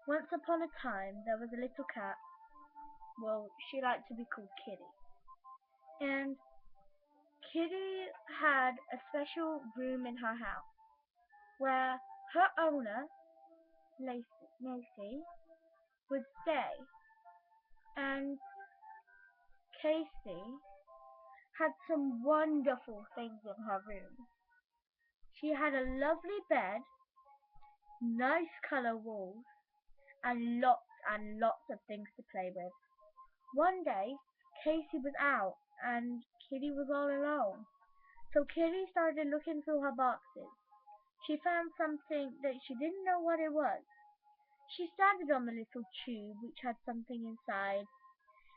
Once upon a time, there was a little cat. Well, she liked to be called Kitty. And Kitty had a special room in her house where her owner, Macy, would stay. And Casey had some wonderful things in her room. She had a lovely bed, nice colour walls, and lots of things to play with. One day, Casey was out and Kitty was all alone. So Kitty started looking through her boxes. She found something that she didn't know what it was. She started on the little tube which had something inside,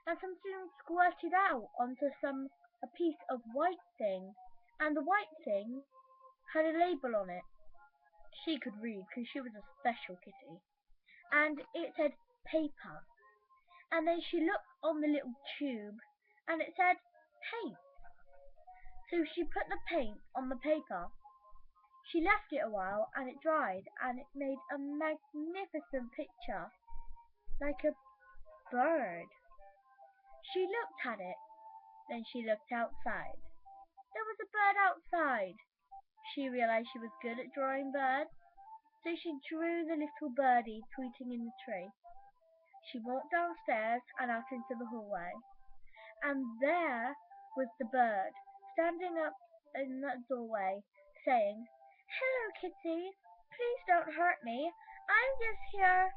and something squirted out onto a piece of white thing, and the white thing had a label on it. She could read because she was a special kitty, and it said paper. And then she looked on the little tube, and it said paint. So she put the paint on the paper. She left it a while, and it dried, and it made a magnificent picture, like a bird. She looked at it, then she looked outside. There was a bird outside. She realized she was good at drawing birds, so she drew the little birdie tweeting in the tree. She walked downstairs and out into the hallway, and there was the bird, standing up in the doorway, saying, "Hello, Kitty. Please don't hurt me. I'm just here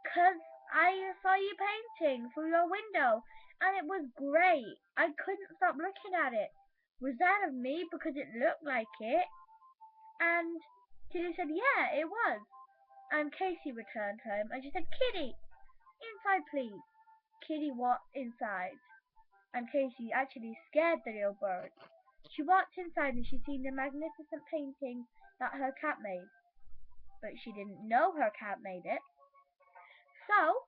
'cause I saw you painting through your window, and it was great. I couldn't stop looking at it. Was that of me because it looked like it?" And Kitty said, "Yeah, it was." And Casey returned home, and she said, "Kitty, inside please." Kitty walked inside, and Casey actually scared the little bird. She walked inside and she seen the magnificent painting that her cat made, but she didn't know her cat made it. So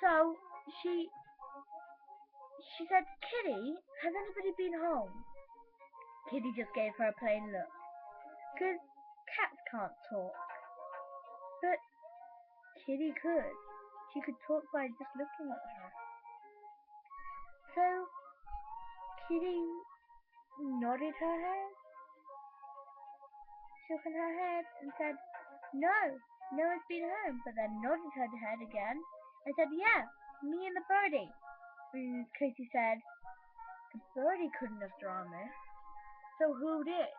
So she said, "Kitty, has anybody been home?" Kitty just gave her a plain look, 'cause cats can't talk. But Kitty could. She could talk by just looking at her. So Kitty nodded her head, shook her head, and said, "No, no one's been home," but then nodded her head again and said, "Yeah, me and the birdie." And Casey said, "The birdie couldn't have drawn this, so who did?"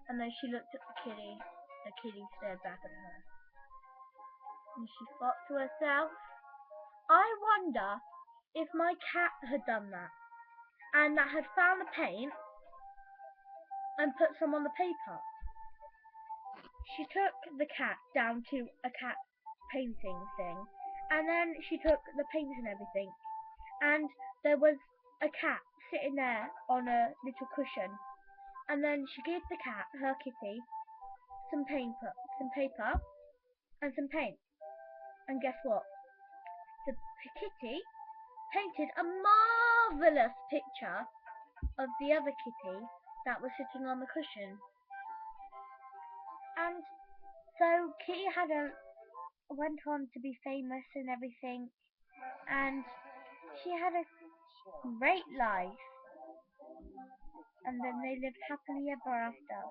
And then she looked at the kitty stared back at her. And she thought to herself, "I wonder if my cat had done that, and that had found the paint and put some on the paper." She took the cat down to a cat painting thing, and then she took the paint and everything, and there was a cat sitting there on a little cushion, and then she gave the cat, her kitty, some paper and some paint. And guess what? The kitty painted a marvelous picture of the other kitty that was sitting on the cushion. And so Kitty went on to be famous and everything, and she had a great life, and then they lived happily ever after.